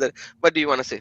mother. What do you want to say?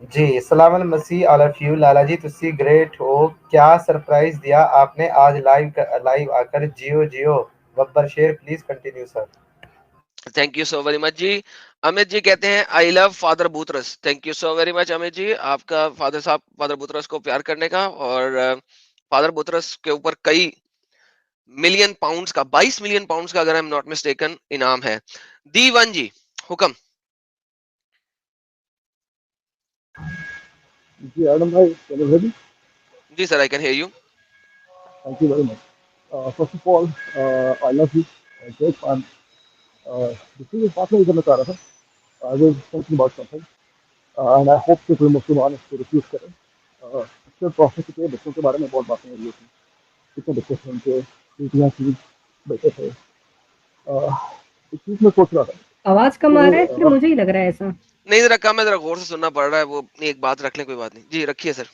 جی سلام المسیح all of you لالا جی تسی great ہو. کیا سرپرائز دیا آپ نے آج لائیو آ کر. جیو جیو ببر شیر please continue sir. Thank you so very much جی. امت جی کہتے ہیں I love father Boutros. Thank you so very much Amit ji, آپ کا فادر صاحب فادر بوترس کو پیار کرنے کا. اور فادر بوترس کے اوپر کئی ملین پاؤنڈز کا 22 ملین پاؤنڈز کا اگر ایم ناٹ مسٹیکن انعام ہے. دی ون جی حکم. جی ایڈم بھائی can you hear me? جی sir I can hear you. Thank you very much. First of all, I love you. Great fun. The thing is, بات نہیں کرنا چاہ رہا تھا. I was thinking about something, and I hope کہ کوئی مسلمان اس کو refuse کرے. اکثر پروفیٹ کے بچوں کے بارے میں بہت باتیں ہو رہی ہوتی ہیں. کتنے بچے تھے ان کے بیٹیاں تھیں بیٹے تھے. اس چیز میں سوچ رہا تھا. آواز کم آ رہا ہے پھر مجھے ہی لگ رہا ہے ایسا. نہیں ذرا کم ہے، ذرا غور سے سننا پڑ رہا ہے. وہ ایک بات رکھ لیں، کوئی بات نہیں جی رکھیے سر.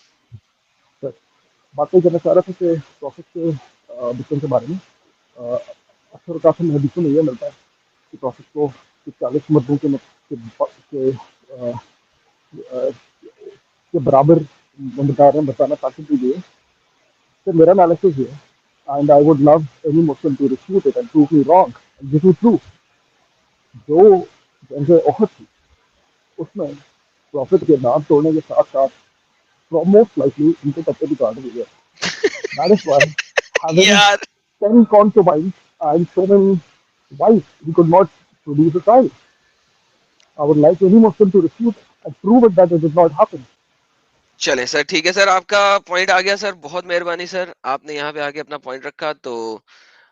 بات نہیں کرنا چاہ رہا تھا کہ پروفیٹ کے بچوں کے بارے میں اکثر اوقات ہمیں حدیثوں میں یہ ملتا ہے کہ پروفیٹ کو 40 مردوں کے برابر بتانا طاقت دی گئی ہے. پھر میرا انالیسس یہ ہے and I would love any Muslim to refute it and prove me wrong. This is true. جو جنگ احد تھی اس میں پروفٹ کے نام توڑنے کے ساتھ ساتھ موسٹ لائکلی ان کے پتے بھی کاٹ دیے. That is why having یار 10 concubines and 7 wives, he could not produce a child. I would like any Muslim to refute and prove it that it did not happen. چلیں سر ٹھیک ہے سر، آپ کا پوائنٹ آ گیا سر. بہت مہربانی سر، آپ نے یہاں پہ آگے اپنا پوائنٹ رکھا تو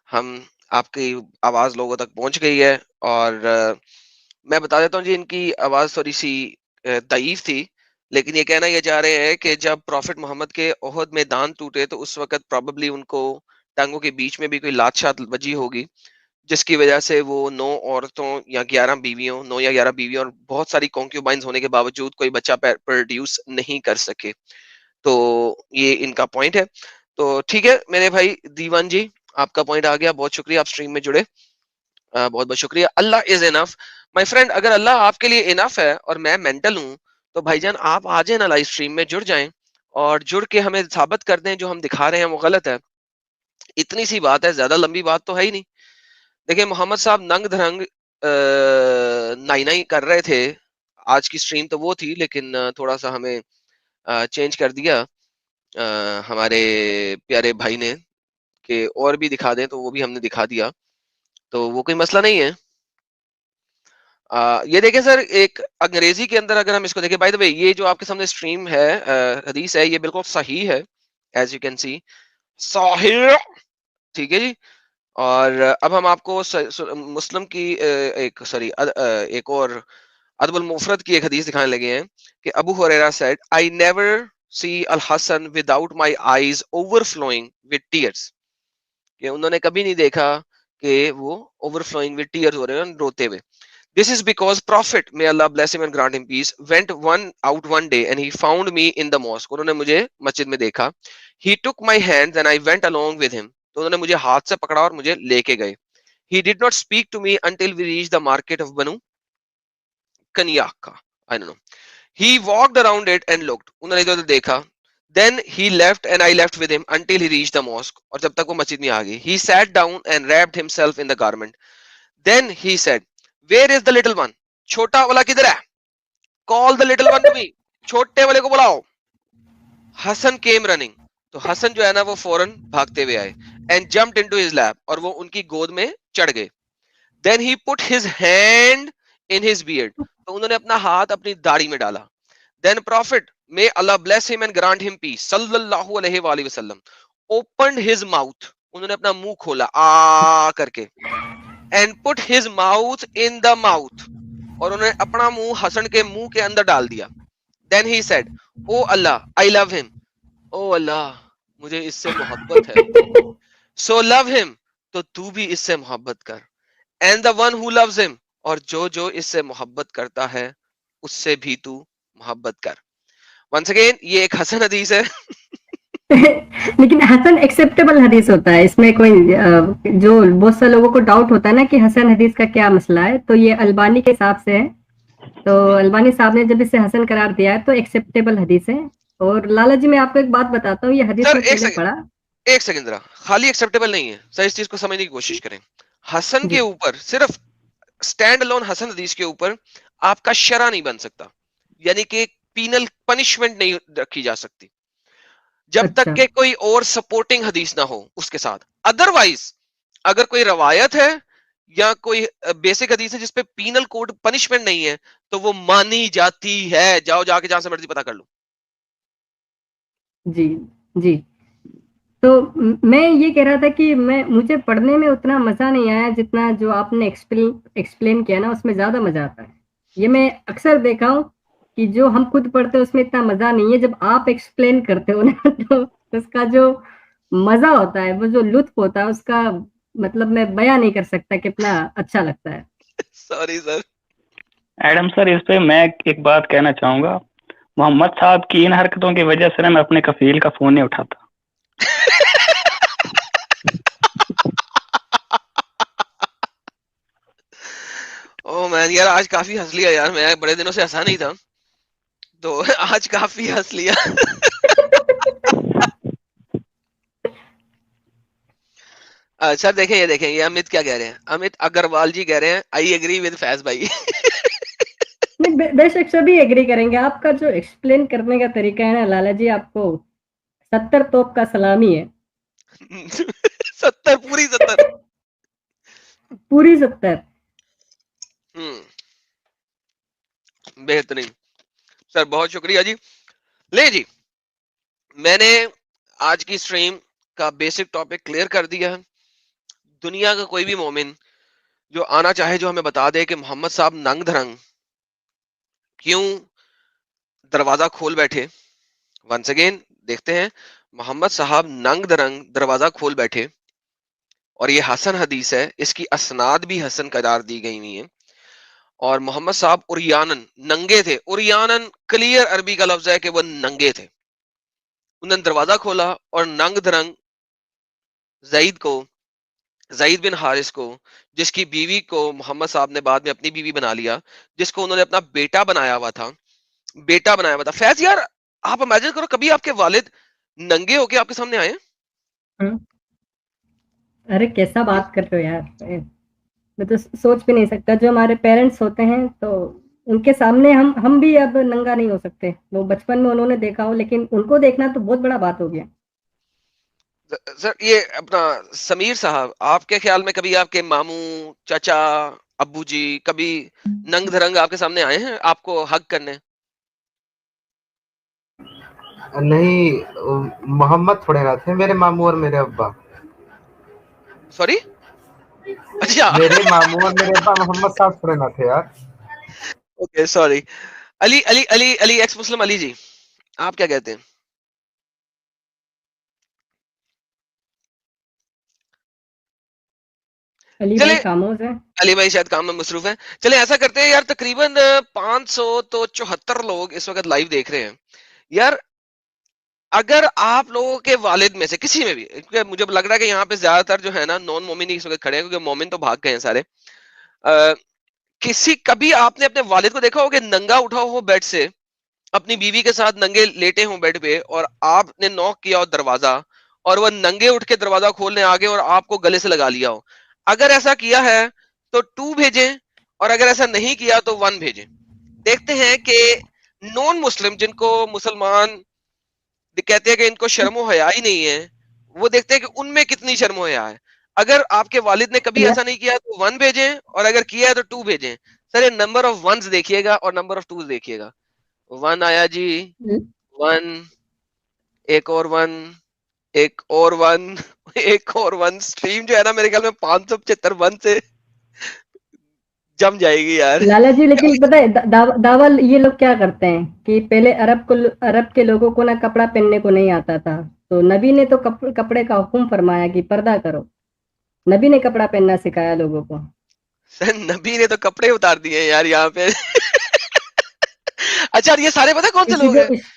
ہم آپ کی آواز لوگوں تک پہنچ گئی ہے. اور میں بتا دیتا ہوں جی، ان کی آواز تھوڑی سی ضعیف تھی، لیکن یہ کہنا یہ چاہ رہے ہیں کہ جب پروفٹ محمد کے احد میں دان ٹوٹے تو اس وقت پروبیبلی ان کو ٹانگوں کے بیچ میں بھی کوئی لات شات بجی ہوگی، جس کی وجہ سے وہ 9 عورتوں یا 11 بیویوں 9 یا 11 بیویوں اور بہت ساری کونکیوبائنز ہونے کے باوجود کوئی بچہ پروڈیوس نہیں کر سکے. تو یہ ان کا پوائنٹ ہے. تو ٹھیک ہے میرے بھائی دیوان جی، آپ کا پوائنٹ آ گیا. بہت شکریہ، آپ اسٹریم میں جڑے. بہت بہت شکریہ. اللہ از انف مائی فرینڈ. اگر اللہ آپ کے لیے انف ہے اور میں مینٹل ہوں تو بھائی جان آپ آ جائیں نا لائیو اسٹریم میں، جڑ جائیں اور جڑ کے ہمیں ثابت کر دیں جو ہم دکھا رہے ہیں وہ غلط ہے. اتنی سی بات ہے، زیادہ لمبی بات تو ہے ہی نہیں. دیکھیں محمد صاحب ننگ دھرنگ نائی نائی کر رہے تھے. آج کی اسٹریم تو وہ تھی لیکن تھوڑا سا ہمیں چینج کر دیا ہمارے پیارے بھائی نے کہ اور بھی دکھا دیں، تو وہ بھی ہم نے دکھا دیا. تو وہ کوئی مسئلہ نہیں ہے. یہ دیکھیں سر، ایک انگریزی کے اندر اگر ہم اس کو دیکھیں، بائی دا وے یہ جو آپ کے سامنے اسٹریم ہے حدیث ہے، یہ بالکل صحیح ہے ایز یو کین سی. صحیح ٹھیک ہے جی. اور اب ہم آپ کو مسلم کی ایک اور ادب المفرد کی ایک حدیث دکھانے لگے ہیں کہ ابو ہریرہ said I never see Al-Hasan without my eyes overflowing with tears. کہ انہوں نے کبھی نہیں دیکھا کہ وہ overflowing with tears ہو رہے ہیں، روتے ہوئے. This is because Prophet, may Allah bless him and grant him peace, went out one day and he found me in the mosque. انہوں نے مجھے مسجد میں دیکھا. He took my hands and I went along with him. تو انہوں نے مجھے ہاتھ سے پکڑا اور مجھے لے کے گئے. He did not speak to me until we reached the market of Banu Kanyaka. I don't know. He walked around it and looked. انہوں نے ادھر دیکھا. Then he left and I left with him until he reached the mosque. اور جب تک وہ مسجد میں آ گئی. He sat down and wrapped himself in the garment. Then he said, Where is the little one? چھوٹا والا کدھر ہے؟ Call the little one to me. چھوٹے والے کو بلاؤ. Hassan came running. تو حسن جو ہے نا وہ فوراً بھاگتے ہوئے آئے. And jumped into his lap. اور وہ ان کی گود میں چڑھ گئے. Then he put his hand in his beard. تو انہوں نے اپنا ہاتھ اپنی داڑھی میں ڈالا. Then Prophet, may Allah bless him and grant him peace, sallallahu alaihi وآلہ وسلم, opened his mouth. انہوں نے اپنا منہ کھولا کر کے. And put his mouth in the mouth. اور انہوں نے اپنا منہ حسن کے منہ کے اندر ڈال دیا. Then he said, Oh Allah, I love him. Oh اللہ مجھے اس سے محبت ہے. So love him. تو تو بھی اس سے محبت کر. And the one who loves him. اور جو اس سے محبت کرتا ہے اس سے بھی تو محبت کر. Once again یہ ایک حسن حدیث ہے. لیکن حسن ایکسیپٹیبل حدیث ہوتا ہے. اس میں کوئی جو بہت سے لوگوں کو ڈاؤٹ ہوتا ہے نا کہ حسن حدیث کا کیا مسئلہ ہے، تو یہ البانی کے حساب سے ہے تو البانی صاحب نے جب اسے حسن قرار دیا ہے تو ایکسیپٹیبل حدیث ہے. اور لالا جی میں آپ کو ایک بات بتاتا ہوں, یہ حدیث سر میں ایک پہلے سیکنڈ پڑھا. ایک سیکنڈ ذرا, خالی ایکسیپٹیبل نہیں ہے سر, اس چیز کو سمجھنے کی کوشش کریں. حسن جی کے اوپر صرف اسٹینڈ لون حسن حدیث کے اوپر آپ کا شرع نہیں بن سکتا, یعنی کہ پینل پنشمنٹ نہیں رکھی جا سکتی جب تک اچھا کہ کوئی اور سپورٹنگ حدیث نہ ہو اس کے ساتھ. ادروائز اگر کوئی روایت ہے یا کوئی بیسک حدیث ہے جس پہ پینل کوڈ پنشمنٹ نہیں ہے تو وہ مانی جاتی ہے. جاؤ جا کے جہاں سے مرضی پتا کر لو. جی جی. تو میں یہ کہہ رہا تھا کہ مجھے پڑھنے میں اتنا مزہ نہیں آیا جتنا جو آپ نے ایکسپلین کیا نا, اس میں زیادہ مزہ آتا ہے. یہ میں اکثر دیکھا ہوں کہ جو ہم خود پڑھتے ہیں اس میں اتنا مزہ نہیں ہے, جب آپ ایکسپلین کرتے ہو نا تو اس کا جو مزہ ہوتا ہے, وہ جو لطف ہوتا ہے اس کا مطلب میں بیان نہیں کر سکتا کتنا اچھا لگتا ہے. Sorry sir. ایڈم سر, اس پہ میں ایک بات کہنا چاہوں گا. محمد صاحب کی ان حرکتوں کی وجہ سے میں اپنے کفیل کا فون نہیں اٹھاتا. او مین یار, آج کافی ہنس لیا یار, میں بڑے دنوں سے ہنسا نہیں تھا تو آج کافی ہنس لیا. سر دیکھیں یہ امت کیا کہہ رہے ہیں, امت اگروال جی کہہ رہے ہیں آئی ایگری ود فیض بھائی. نہیں, بے شک سبھی ایگری کریں گے. آپ کا جو ایکسپلین کرنے کا طریقہ ہے نا لالا جی, آپ کو 70 توپ کا سلامی ہے. 70 پوری 70. پوری 70. بہترین سر, بہت شکریہ جی. لے جی, میں نے آج کی سٹریم کا بیسک ٹاپک کلیئر کر دیا ہے. دنیا کا کوئی بھی مومن جو آنا چاہے جو ہمیں بتا دے کہ محمد صاحب ننگ دھرنگ کیوں دروازہ کھول بیٹھے. ونس اگین دیکھتے ہیں, محمد صاحب ننگ درنگ دروازہ کھول بیٹھے اور یہ حسن حدیث ہے, اس کی اسناد بھی حسن قرار دی گئی ہوئی ہیں. اور محمد صاحب اریانن ننگے تھے. اریانن کلیئر عربی کا لفظ ہے کہ وہ ننگے تھے. انہوں نے دروازہ کھولا اور ننگ درنگ زید بن حارث کو, جس کی بیوی کو محمد صاحب نے بعد میں اپنی بیوی بنا لیا, جس کو انہوں نے اپنا بیٹا بنایا ہوا تھا. فیض یار, آپ امیجن کرو کبھی آپ کے والد ننگے ہو کے آپ کے سامنے آئے. ارے کیسا بات کر رہے ہو یار, میں تو سوچ بھی نہیں سکتا. جو ہمارے پیرنٹس ہوتے ہیں تو ان کے سامنے ہم بھی اب ننگا نہیں ہو سکتے. وہ بچپن میں انہوں نے دیکھا ہو, لیکن ان کو دیکھنا تو بہت بڑا بات ہو گیا. سر یہ اپنا سمیر صاحب, آپ کے خیال میں کبھی آپ کے ماموں چچا ابو جی کبھی ننگ دھرنگ آپ کے سامنے آئے ہیں آپ کو حق کرنے؟ نہیں, محمد تھوڑے نہ تھے میرے ماموں اور میرے ابا. سوری, اچھا میرے ماموں اور میرے ابا محمد صاحب تھوڑے نہ تھے یار. Okay sorry. Ali Ali Ali Ali ex Muslim Ali ji, آپ کیا کہتے ہیں؟ علی چلے بھائی خاموش ہیں. علی بھائی شاید کام میں مصروف ہیں. چلے ایسا کرتے ہیں یار, تقریباً 574 لوگ اس وقت لائیو دیکھ رہے ہیں یار. اگر آپ لوگوں کے والد میں سے کسی میں بھی, کیونکہ مجھے لگ رہا ہے کہ یہاں پہ زیادہ تر جو ہے نا نان مومن ہی اس وقت کھڑے ہیں, کیونکہ مومن تو بھاگ گئے ہیں سارے. کسی کبھی آپ نے اپنے والد کو دیکھا ہو کہ ننگا اٹھا ہو بیڈ سے, اپنی بیوی کے ساتھ ننگے لیٹے ہوں بیڈ پہ, اور آپ نے نوک کیا ہو دروازہ اور وہ ننگے اٹھ کے دروازہ کھولنے آگے اور آپ کو گلے سے لگا لیا ہو؟ اگر ایسا کیا ہے تو 2 بھیجیں, اور اگر ایسا نہیں کیا تو 1 بھیجیں. دیکھتے ہیں کہ نان مسلم, جن کو مسلمان کہتے ہیں کہ ان کو شرم و حیا ہی نہیں ہے, وہ دیکھتے ہیں کہ ان میں کتنی شرم و حیا ہے. اگر آپ کے والد نے کبھی ایسا نہیں کیا تو 1 بھیجیں, اور اگر کیا ہے تو 2 بھیجیں. سر یہ نمبر آف ونز دیکھیے گا اور نمبر آف ٹوز دیکھیے گا. 1 آیا جی, 1, ایک اور 1, ایک اور 1, ایک اور 1. سٹریم جو ہے نا میرے خیال میں 575 1 سے جم جائے گی یار. لالا جی لیکن پتہ ہے داول یہ لوگ کیا کرتے ہیں کہ پہلے عرب کے لوگوں کو نا کپڑا پہننے کو نہیں آتا تھا, تو نبی نے تو کپڑے کا حکم فرمایا کہ پردہ کرو. نبی نے کپڑا پہننا سکھایا لوگوں کو. سر نبی نے تو کپڑے اتار دیے ہیں یار یہاں پہ. اچھا یہ سارے پتہ کون سے کیونکہ لوگ جو ہیں سر؟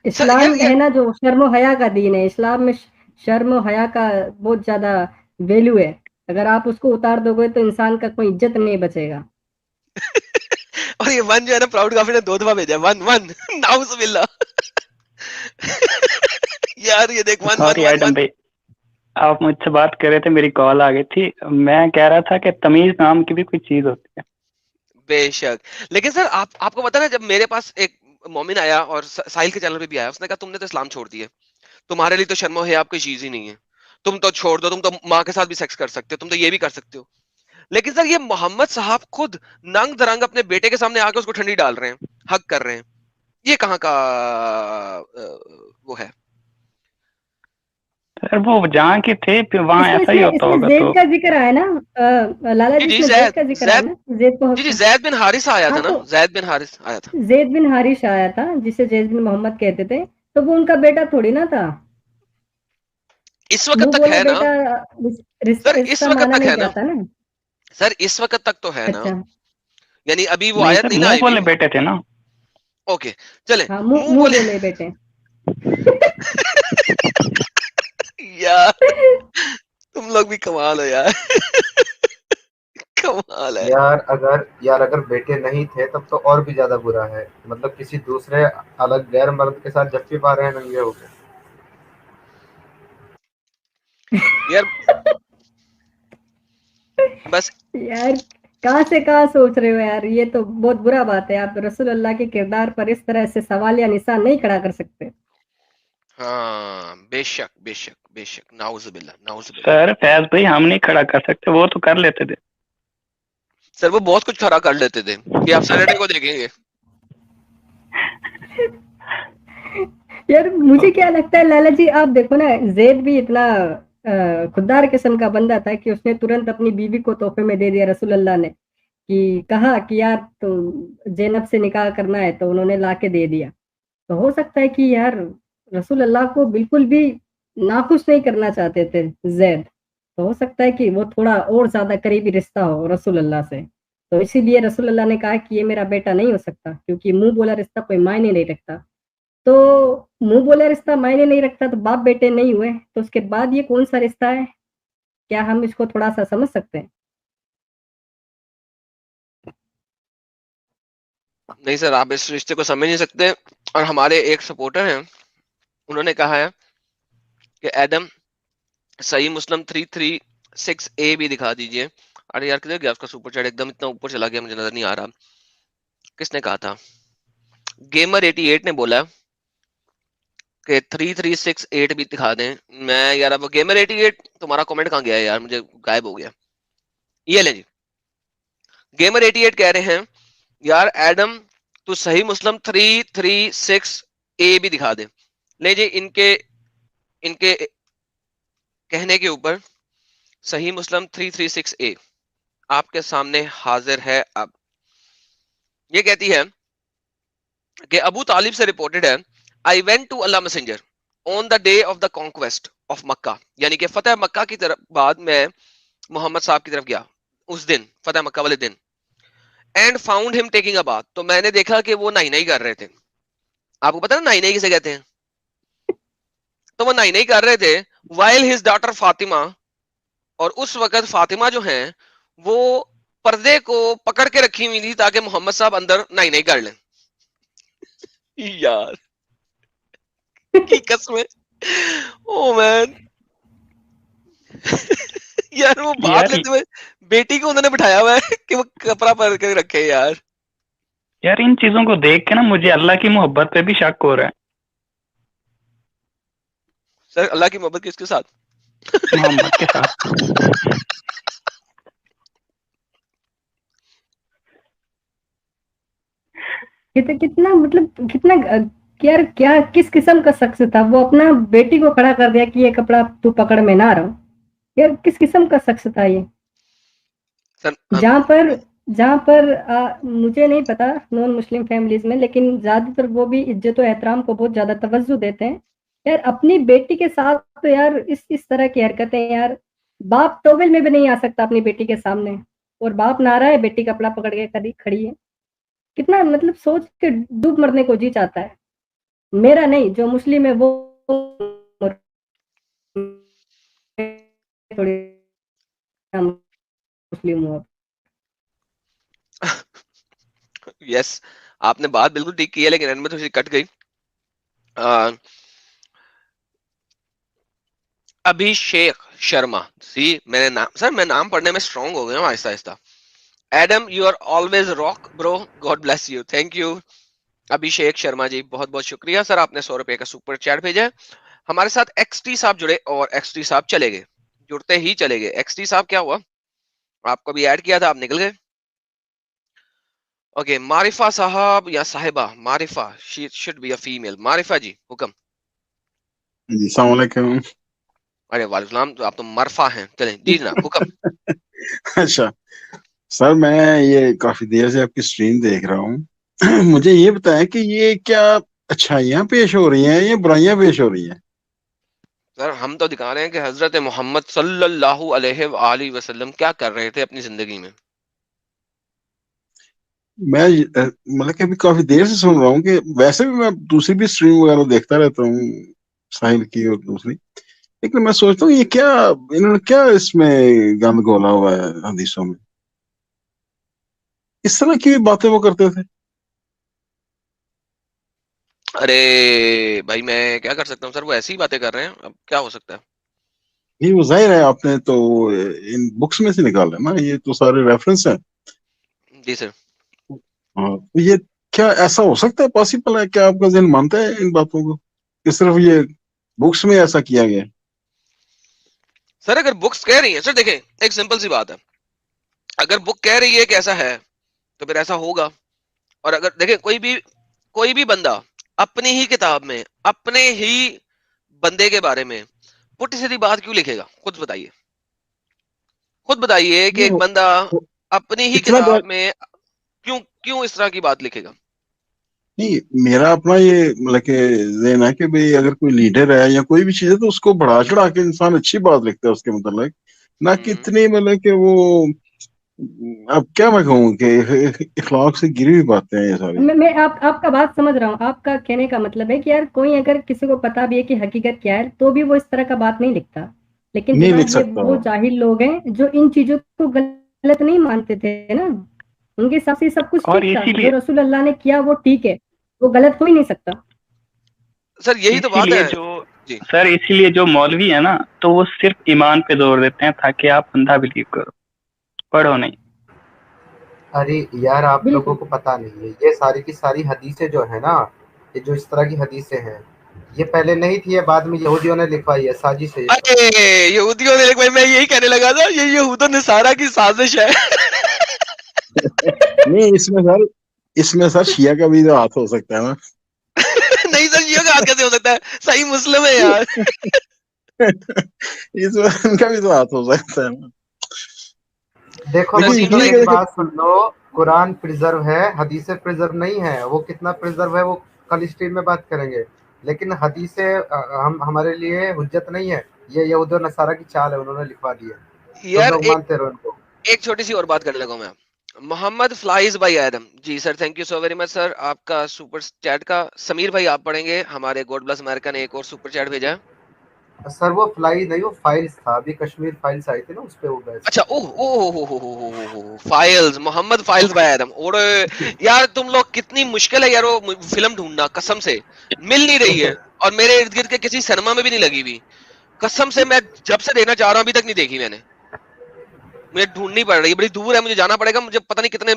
اسلام ہے نا, جو شرم و حیا کا دین ہے, اسلام میں شرم و حیا کا بہت زیادہ ویلیو ہے. اگر آپ اس کو اتار دو گے تو انسان کا کوئی عزت نہیں بچے گا. اور یہ ون جو ہے نا پراؤڈ کافی نے 2 دفعہ بھیجا, ون ون ناؤز باللہ. یار یہ دیکھ one one sorry one Adam one. بھائی, آپ مجھ سے بات کر رہے تھے, میری کال آ گئی تھی. میں کہہ رہا تھا کہ تمیز نام کی بھی کوئی چیز ہوتی ہے. بے شک. لیکن سر آپ کو پتا نا, جب میرے پاس ایک مومن آیا اور ساحل کے چینل پہ بھی آیا, اس نے کہا تم نے تو اسلام چھوڑ دیا, تمہارے لیے تو شرم و حیا آپ کوئی چیز ہی نہیں ہے, تم تو چھوڑ دو, تم تو ماں کے ساتھ بھی سیکس کر سکتے ہو, تم تو یہ بھی کر سکتے ہو. لیکن سر یہ محمد صاحب خود ننگ درنگ اپنے بیٹے کے سامنے آ کے اس کو ٹھنڈی ڈال رہے ہیں, حق کر رہے ہیں. یہ کہاں کا وہ ہے؟ سر وہ جہاں کے تھے پھر وہاں ایسا ہی اس ہوتا میں ہوگا. زید تو کا ذکر آیا نا لالا جی جی, اس جی میں زید زید کا ذکر آیا زید نا, زید کو جی زید بن حارث آیا ہاں تھا نا, تو زید بن حارث آیا تھا. زید بن حارث آیا تھا جسے زید بن محمد کہتے تھے, تو وہ ان کا بیٹا تھوڑی نا تھا. اس وقت منہ تک بولا ہے نا بیٹا سر, اس رشتہ وقت مانا تک نہیں ہے نا جاتا نا. سر, اس وقت تک تو ہے نا, اچھا, یعنی ابھی وہ نہیں آیت سر, نہیں نا منہ آئی بولے بھی. بیٹے تھے نا. اوکے چلے ہاں منہ منہ بولے. بولے بیٹے. یار تم لوگ بھی کمال ہو یار. کمال ہے. یار اگر بیٹے نہیں تھے تب تو اور بھی زیادہ برا ہے. مطلب کسی دوسرے الگ غیر مرد کے ساتھ جب بھی پا رہے ہیں ننگے ہو کے. یار بس یار کہاں سے کہاں سوچ رہے ہو یار, یہ تو بہت برا بات ہے. آپ رسول اللہ کے کردار پر اس طرح سے سوال یا نشان نہیں کھڑا کر سکتے. ہاں بے شک بے شک بے شک, ناؤز باللہ ناؤز باللہ. سر فیض بھائی ہم نہیں کھڑا کر سکتے, وہ تو کر لیتے تھے. سر وہ بہت کچھ کھڑا کر لیتے تھے, یہ آپ سیٹرڈے کو دیکھیں گے. یار مجھے کیا لگتا ہے لالا جی, آپ دیکھو نا, زید بھی اتنا خوددار قسم کا بندہ تھا کہ اس نے ترنت اپنی بیوی کو تحفے میں دے دیا. رسول اللہ نے کہ کہا کہ یار تو زینب سے نکاح کرنا ہے, تو انہوں نے لا کے دے دیا. تو ہو سکتا ہے کہ یار رسول اللہ کو بالکل بھی ناخوش نہیں کرنا چاہتے تھے زید, تو ہو سکتا ہے کہ وہ تھوڑا اور زیادہ قریبی رشتہ ہو رسول اللہ سے. تو اسی لیے رسول اللہ نے کہا کہ یہ میرا بیٹا نہیں ہو سکتا, کیونکہ منہ بولا رشتہ کوئی معنی نہیں رکھتا. تو منہ بولا رشتہ معنی نہیں رکھتا تو باپ بیٹے نہیں ہوئے, تو اس کے بعد یہ کون سا رشتہ ہے؟ کیا ہم اس کو تھوڑا سا سمجھ سکتے ہیں؟ نہیں سر, آپ اس رشتے کو سمجھ نہیں سکتے. اور ہمارے ایک سپورٹر ہیں, انہوں نے کہا ہے کہ ایڈم صحیح مسلم 336A بھی دکھا دیجئے. ارے یار کدھر گیا اس کا سپر چیٹ, ایک دم اتنا اوپر چلا گیا مجھے نظر نہیں آ رہا. کس نے کہا تھا؟ گیمر 88 نے بولا کہ 3368 بھی دکھا دیں. میں یار اب گیمر 88 تمہارا کمنٹ کہاں گیا ہے یار, مجھے غائب ہو گیا. یہ لیں جی, گیمر 88 کہہ رہے ہیں یار ایڈم تو صحیح مسلم 336A بھی دکھا دے. لے جی, ان کے کہنے کے اوپر صحیح مسلم 336A آپ کے سامنے حاضر ہے. اب یہ کہتی ہے کہ ابو طالب سے رپورٹڈ ہے, I went to Allah Messenger on the day of the conquest of Makkah, یعنی کہ فتح مکہ کی طرف بعد میں محمد صاحب کی طرف گیا اس دن, فتح مکہ والے دن. اینڈ فاؤنڈ ہم ٹیکنگ اے بات, تو میں نے دیکھا کہ وہ نائی نہیں کر رہے تھے. آپ کو پتا نا نائی نہیں کسے کہتے ہیں؟ تو وہ نائی نہیں کر رہے تھے وائل ہز ڈاٹر فاطمہ, اور اس وقت فاطمہ جو ہیں وہ پردے کو پکڑ کے رکھی ہوئی تھی تاکہ محمد صاحب اندر نائی نہیں کر لیں. یار کی قسم, او مین. یار وہ بات یار لیتے ہوئے بیٹی کو انہوں نے بٹھایا ہوا ہے کہ وہ کپڑا پہن کے رکھے. یار یار ان چیزوں کو دیکھ کے نا مجھے اللہ کی محبت پہ بھی شک ہو رہا ہے. سر اللہ کی محبت کس کے ساتھ؟ محمد کے ساتھ. کتنا مطلب کتنا یار کیا کس قسم کا شخص تھا وہ, اپنا بیٹی کو کھڑا کر دیا کہ یہ کپڑا تو پکڑ میں نہ رہا. یار کس قسم کا شخص تھا یہ, سر جہاں پر مجھے نہیں پتا نان مسلم فیملیز میں, لیکن زیادہ تر وہ بھی عزت و احترام کو بہت زیادہ توجہ دیتے ہیں. یار اپنی بیٹی کے ساتھ تو یار اس طرح کی حرکتیں, یار باپ ٹاول میں بھی نہیں آ سکتا اپنی بیٹی کے سامنے, اور باپ نہ رہا ہے بیٹی کپڑا پکڑ کے کھڑی ہے. کتنا مطلب سوچ کے ڈوب مرنے کو جی چاہتا ہے. میرا نہیں, جو مسلم ہے وہ تھوڑی مسلم ہوں. یس آپ نے بات بالکل ٹھیک کی ہے لیکن اینڈ میں تھوڑی سی کٹ گئی. ابھیشیک شرما سی میں نے نام سر میں نام پڑھنے میں اسٹرانگ ہو گیا ہوں آہستہ آہستہ. Adam you are always rock bro, god bless you, thank you Abhishek Sharma ji, بہت بہت شکریہ سر, آپ نے 100 روپے کا سپر چیٹ بھیجا ہے. ہمارے ساتھ ایکس ٹی صاحب جڑے اور ایکس ٹی صاحب چلے گئے, جڑتے ہی چلے گئے. ایکس ٹی صاحب کیا ہوا, آپ کو بھی ایڈ کیا تھا, آپ نکل گئے. اوکے معرفہ صاحب یا صاحبہ, معرفہ she should be a female. معرفہ جی حکم. جی السلام علیکم. ارے وعلیکم السلام, تو آپ تو مرفا ہیں, چلیں جی جناب حکم. اچھا سر, میں یہ کافی دیر سے آپ کی اسٹریم دیکھ رہا ہوں. مجھے یہ بتائیں کہ یہ کیا اچھائیاں پیش ہو رہی ہیں یا برائیاں پیش ہو رہی ہیں؟ سر ہم تو دکھا رہے ہیں کہ حضرت محمد صلی اللہ علیہ وآلہ وسلم کیا کر رہے تھے اپنی زندگی میں. میں مطلب کہ ابھی کافی دیر سے سن رہا ہوں کہ ویسے بھی میں دوسری بھی اسٹریم وغیرہ دیکھتا رہتا ہوں, ساحل کی اور دوسری, لیکن میں سوچتا ہوں یہ کیا انہوں نے کیا اس میں گند گھولا ہوا ہے حدیثوں میں, اس طرح کی باتیں وہ کرتے تھے. ارے بھائی میں کیا کر سکتا ہوں سر, وہ ایسی ہی باتیں کر رہے ہیں, اب کیا ہو سکتا ہے. یہ وہ ظاہر ہے آپ نے تو ان بکس میں سے نکالا نا, یہ تو سارے ریفرنس ہیں. جی سر. ہاں تو یہ کیا ایسا ہو سکتا ہے, پاسبل ہے, کیا آپ کا ذہن مانتا ہے ان باتوں کو کہ صرف یہ بکس میں ایسا کیا گیا؟ سر اگر بکس کہہ رہی ہیں, سر دیکھیں ایک سمپل سی بات ہے, اگر بک کہہ رہی ہے کہ ایسا ہے تو پھر ایسا ہوگا. اور اگر دیکھیں کوئی بھی بندہ اپنی ہی کتاب میں اپنے ہی بندے کے بارے میں پٹی سیدھی بات کیوں لکھے گا, خود بتائیے. خود بتائیے کہ نہیں ایک بندہ اپنی ہی اتنا بڑا کتاب میں کیوں اس طرح کی بات لکھے گا. نہیں, میرا اپنا یہ مطلب کہ ذہن ہے کہ بھئی اگر کوئی لیڈر ہے یا کوئی بھی چیز ہے تو اس کو بڑھا چڑھا کے انسان اچھی بات لکھتا ہے اس کے متعلق, نہ کہ اتنی مطلب کہ وہ, اب کیا میں کہوں کہ اخلاق سے گری ہوئی باتیں ہیں یہ ساری. میں آپ کا بات سمجھ رہا ہوں. آپ کا کہنے کا مطلب ہے کہ یار کوئی اگر کسی کو پتا بھی ہے کہ حقیقت کیا ہے تو بھی وہ اس طرح کا بات نہیں لکھتا. لیکن نہیں لکھ جناب یہ سکتا. وہ جاہل لوگ ہیں جو ان چیزوں کو غلط نہیں مانتے تھے نا, ان کے حساب سے سب کچھ اور ٹھیک تھا, اسی لیے جو رسول اللہ نے کیا وہ ٹھیک ہے, وہ غلط ہو ہی نہیں سکتا. سر یہی تو اسی بات لیے ہے جو جی. سر اسی لیے جو مولوی ہے نا تو وہ صرف ایمان پہ زور دیتے ہیں تاکہ آپ اندھا بلیو کرو, پڑھو نہیں. ارے یار آپ لوگوں بالکل کو پتا نہیں ہے, یہ ساری کی ساری حدیثیں جو ہے نا, یہ جو اس طرح کی حدیثیں ہیں یہ پہلے نہیں تھی, یہ بعد میں یہودیوں نے لکھوائی ہے, سازش ہے یہ سب. ارے یہودیوں نے, بھائی میں یہی کہنے لگا تھا, یہ یہود و نصارہ کی سازش ہے. نہیں اس میں سر شیعہ کا بھی تو ہاتھ ہو سکتا ہے نا. نہیں سر یہ بات کیسے ہو سکتا ہے, صحیح مسلم ہے یار. اس میں ان کا بھی تو ہاتھ ہو سکتا ہے نا. دیکھو لیکن نسیم مجھ سے یہ بھائی ایک کہ بات سن لو, قرآن پرزرو ہے, حدیثیں پرزرو نہیں ہے. وہ کتنا پرزرو ہے وہ کل اسٹریم میں بات کریں گے, لیکن حدیثیں ہمارے لیے حجت نہیں ہے. یہ یہود و نصارہ کی چال ہے, انہوں نے لکھوا دی ہے, تم یار لوگ مانتے رہو ان کو. ایک چھوٹی سی اور بات کرنے لگا میں. محمد فلائز بھائی Adam ji sir, thank you so very much sir, آپ کا سپر چیٹ کا. سمیر بھائی آپ پڑھیں گے, ہمارے گوڈ بلس امریکہ نے ایک اور سپر چیٹ بھیجا ہے. سر وہ فلائی نہیں, وہ فائلز تھا, ابھی کشمیر فائلز آئی تھی نا, اس پہ وہ بیس اچھا فائلز, محمد فائلز بھائی ایڈم. اور یار تم لوگ کتنی مشکل ہے یار وہ فلم ڈھونڈنا, قسم سے مل نہیں رہی ہے, اور میرے ارد گرد کے کسی سنیما میں بھی نہیں لگی ہوئی. قسم سے میں جب سے دیکھنا چاہ رہا ہوں ابھی تک نہیں دیکھی میں نے, مجھے ڈھونڈنی پڑ رہی ہے, بڑی دور ہے, مجھے جانا پڑے گا, مجھے پتہ نہیں کتنے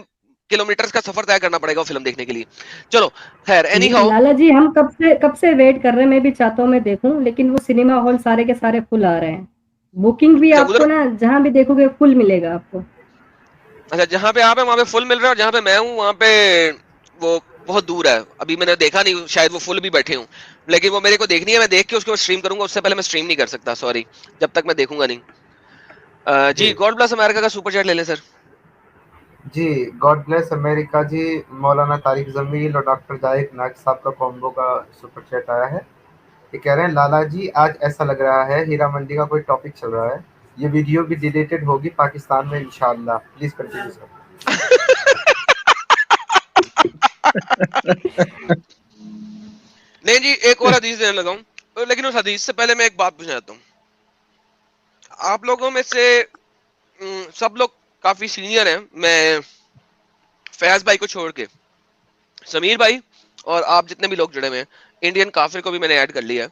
کلومیٹرز کا سفر طے کرنا پڑے گا وہ فلم دیکھنے کے لیے. چلو خیر, اینی ہاؤ. لالا جی ہم کب سے ویٹ کر رہے ہیں, میں بھی چاہتا ہوں میں دیکھوں, لیکن وہ سنیما ہال سارے کے سارے فل آ رہے ہیں. بکنگ بھی اچھا آپ ادھر, کو نا جہاں بھی دیکھو گے فل ملے گا آپ کو. اچھا جہاں پہ آپ ہیں وہاں پہ فل مل رہا ہے, اور جہاں پہ میں ہوں وہاں پہ وہ بہت دور ہے. ابھی میں نے دیکھا نہیں, شاید وہ فل بھی بیٹھے ہوں, لیکن وہ میرے کو دیکھنی ہے, میں دیکھ کے اس کو اسٹریم کروں گا. اس سے پہلے میں اسٹریم نہیں کر سکتا, سوری, جب تک میں دیکھوں گا نہیں. جی گاڈ بلس امریکہ کا سپر چیٹ لے لیں سر. جی گاڈ بلیس امریکہ جی, مولانا طارق جمیل اور ڈاکٹر جائد ناگ صاحب کا کامبو کا سپر چیٹ آیا ہے. یہ کہہ رہے ہیں لالا جی آج ایسا لگ رہا ہے ہیرا منڈی کا کوئی ٹاپک چل رہا ہے, یہ ویڈیو بھی ڈیلیٹڈ ہوگی پاکستان میں انشاءاللہ, پلیز کنٹینیو سر. نہیں جی ایک اور حدیث دینے لگا ہوں, لیکن اس حدیث سے پہلے میں ایک بات پوچھنا چاہتا ہوں. آپ لوگوں میں سے سب لوگ کافی سینئر ہیں, میں فیاض بھائی کو چھوڑ کے, سمیر بھائی اور آپ جتنے بھی لوگ جڑے ہوئے ہیں, انڈین کافر کو بھی میں نے ایڈ کر لیا ہے.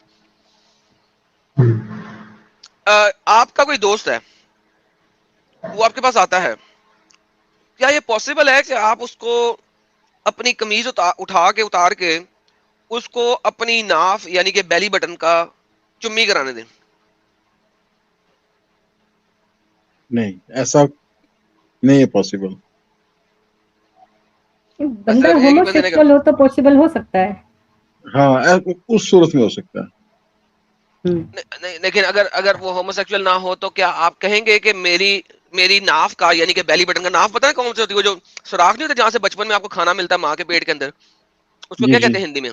آپ کا کوئی دوست ہے, وہ آپ کے پاس آتا ہے, کیا یہ پاسبل ہے کہ آپ اس کو اپنی قمیض اٹھا کے اتار کے اس کو اپنی ناف یعنی کہ بیلی بٹن کا چمی کرانے دیں؟ نہیں, ایسا نہیں ہے پاسبل. بندہ ایک ہی ہومو بندے نے سیکسول ہو تو پاسبل ہو سکتا ہے. ہاں, اس صورت میں ہو سکتا ہے. لیکن اگر وہ ہومو سیکسول نہ ہو تو کیا آپ کہیں گے کہ میری ناف کا یعنی کہ بیلی بٹن کا, ناف پتہ ہے کون سی ہوتی ہے, وہ جو سوراخ نہیں ہوتا جہاں سے بچپن میں آپ کو کھانا ملتا ہے ماں کے پیٹ کے اندر, اس کو جی کیا جی, کہتے ہیں ہندی میں؟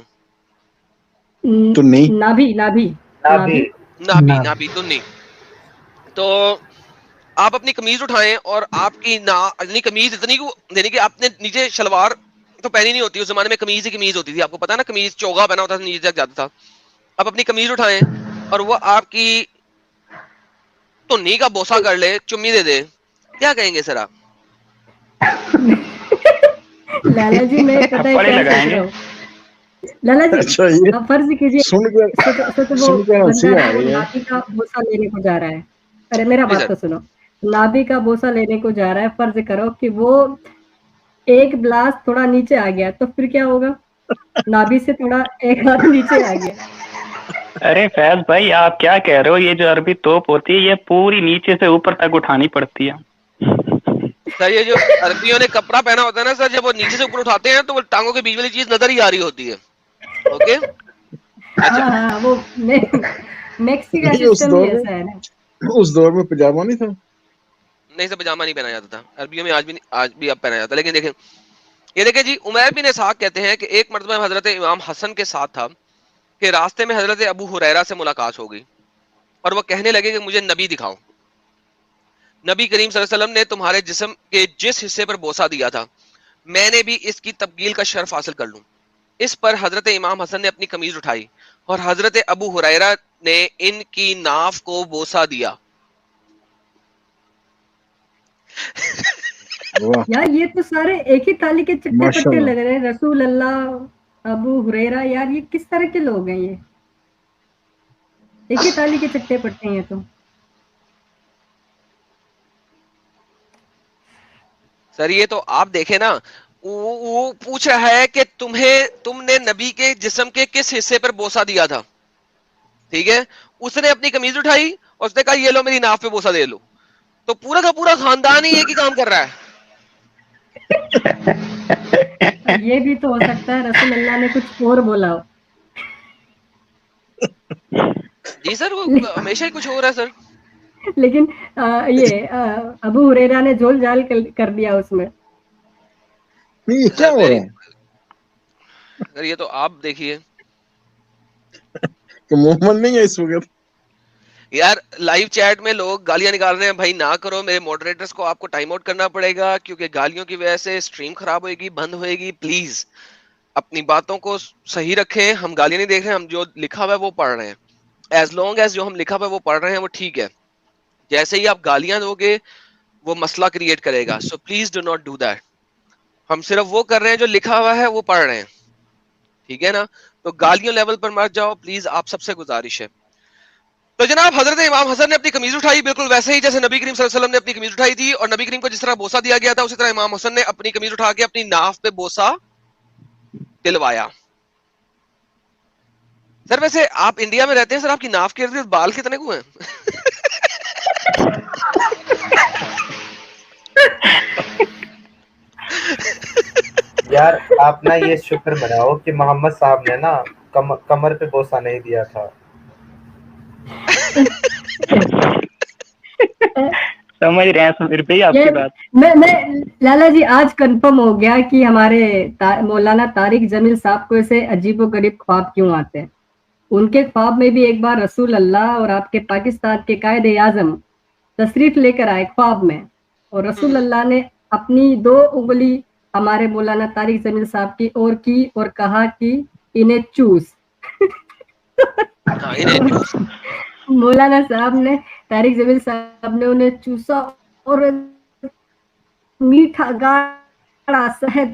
تو نہیں. نابھی نابھی نابی نابی. نابی تو نہیں. تو آپ اپنی قمیض اٹھائیں اور آپ کی یعنی قمیض اتنی یعنی کہ آپ نے نیچے شلوار تو پہنی نہیں ہوتی, اس زمانے میں قمیض ہی قمیض ہوتی تھی, آپ کو پتا نا, قمیض چوگا پہنا ہوتا تھا نیچے تک جاتا تھا. آپ اپنی قمیض اٹھائیں اور وہ آپ کی تنی کا بوسا کر لے, چمی دے دے, کیا کہیں گے سر آپ؟ لالا جی میں پتہ ہے تھپڑ ہی کیا لگائیں سوچ گے. رہا ہوں لالا جی, اچھا, یہ آپ فرض کیجیے سوچو وہ سن کے بندہ ہنسی ہے آ وہ رہی ہے. نابی کا بوسا لینے کو جا رہا ہے. ارے میرا جی بات سر. تو سنو, نابی کا بوسا لینے کو جا رہا ہے, فرض کرو کہ وہ ایک گلاس تھوڑا نیچے آ گیا تو پھر کیا ہوگا؟ نابی سے تھوڑا ایک ہاتھ نیچے آ گیا. ارے فیض بھائی آپ کیا کہہ رہے ہو, یہ جو عربی توپ ہوتی ہے یہ پوری نیچے سے اوپر تک اٹھانی پڑتی ہے. سر یہ جو عربیوں نے کپڑا پہنا ہوتا ہے نا سر, جب وہ نیچے سے اوپر اٹھاتے ہیں تو وہ ٹانگوں کے بیچ والی چیز نظر ہی آ رہی ہوتی ہے. اوکے, اچھا. ہاں وہ میکسی کا نہیں, سسٹم ہی ایسا ہے نا. اس دور میں پجامہ نہیں تھا. نہیں سر, پجامہ نہیں پہنا جاتا تھا عربیوں میں, آج بھی اب پہنا جاتا ہے. لیکن دیکھیں, یہ دیکھیں جی, عمیر بن اسحاق کہتے ہیں کہ ایک مرتبہ حضرت امام حسن کے ساتھ تھا کہ راستے میں حضرت ابو ہریرہ سے ملاقات ہو گئی اور وہ کہنے لگے کہ مجھے نبی دکھاؤ. نبی کریم صلی اللہ علیہ وسلم نے تمہارے جسم کے جس حصے پر بوسہ دیا تھا میں نے بھی اس کی تبدیل کا شرف حاصل کر لوں. اس پر حضرت امام حسن نے اپنی قمیض اٹھائی اور حضرت ابو ہریرہ نے ان کی ناف کو بوسہ دیا. واہ, یار یہ تو سارے ایک ہی تالی کے چٹے ماشاء پٹے اللہ. لگ رہے ہیں. رسول اللہ, ابو ہریرہ, یار یہ کس طرح کے لوگ ہیں, یہ ایک ہی تالی کے چٹے پٹے ہیں. تو سر یہ تو آپ دیکھیں نا, وہ پوچھ رہا ہے کہ تم نے نبی کے جسم کے کس حصے پر بوسہ دیا تھا. ٹھیک ہے, اس نے اپنی قمیض اٹھائی اور اس نے کہا یہ لو میری ناف پہ بوسہ دے لو. تو پورا کا پورا خاندان ہی ایک ہی کام کر رہا ہے. یہ بھی تو ہو سکتا ہے رسول اللہ نے کچھ اور بولا ہو. جی سر, وہ ہمیشہ ہی کچھ ہو رہا ہے سر. لیکن یہ ابو ہریرہ نے جھول جھال کر دیا اس میں. نہیں, یہ کیا سر ہو رہا ہے سر یہ تو آپ دیکھیے کہ محمد نہیں ہے اس وقت. یار, لائیو چیٹ میں لوگ گالیاں نکال رہے ہیں. بھائی نہ کرو, میرے ماڈریٹرز کو آپ کو ٹائم آؤٹ کرنا پڑے گا کیونکہ گالیوں کی وجہ سے اسٹریم خراب ہوئے گی, بند ہوئے گی. پلیز اپنی باتوں کو صحیح رکھیں. ہم گالیاں نہیں دیکھ رہے, ہم جو لکھا ہوا ہے وہ پڑھ رہے ہیں. ایز لانگ ایز جو ہم لکھا ہوا ہے وہ پڑھ رہے ہیں وہ ٹھیک ہے. جیسے ہی آپ گالیاں دو گے وہ مسئلہ کریٹ کرے گا. So please do not do that. ہم صرف وہ کر رہے ہیں جو لکھا ہوا ہے وہ پڑھ رہے ہیں, ٹھیک ہے نا. تو گالیوں لیول پر مت جاؤ پلیز, آپ سب سے گزارش ہے. تو جناب حضرت امام حسن نے اپنی قمیض اٹھائی بالکل ویسے ہی جیسے نبی کریم صلی اللہ علیہ وسلم نے اپنی قمیض اٹھائی تھی, اور نبی کریم کو جس طرح بوسہ دیا گیا تھا اسی طرح امام حسن نے اپنی قمیض اٹھا کے اپنی ناف پہ بوسہ دلوایا. سر ویسے آپ انڈیا میں رہتے ہیں سر, آپ کی ناف کے ارد گرد بال کتنے کو ہیں؟ یار, آپ نا یہ شکر مناؤ کہ محمد صاحب نے نا کمر پہ بوسہ نہیں دیا تھا. سمجھ رہے ہیں سمیر بھائی آپ یہ کی بات. میں لالا جی آج کنفرم ہو گیا کہ ہمارے مولانا طارق جمیل صاحب کو ایسے عجیب و غریب خواب کیوں آتے ہیں. ان کے خواب میں بھی ایک بار رسول اللہ اور آپ کے پاکستان کے قائد اعظم تشریف لے کر آئے خواب میں, اور رسول اللہ نے اپنی 2 انگلی ہمارے مولانا طارق جمیل صاحب کی اور کی اور کہا کہ انہیں چوس. ہاں, انہیں چوس. مولانا صاحب نے, طارق جمیل صاحب نے انہیں چوسا اور میٹھا گاڑا شہد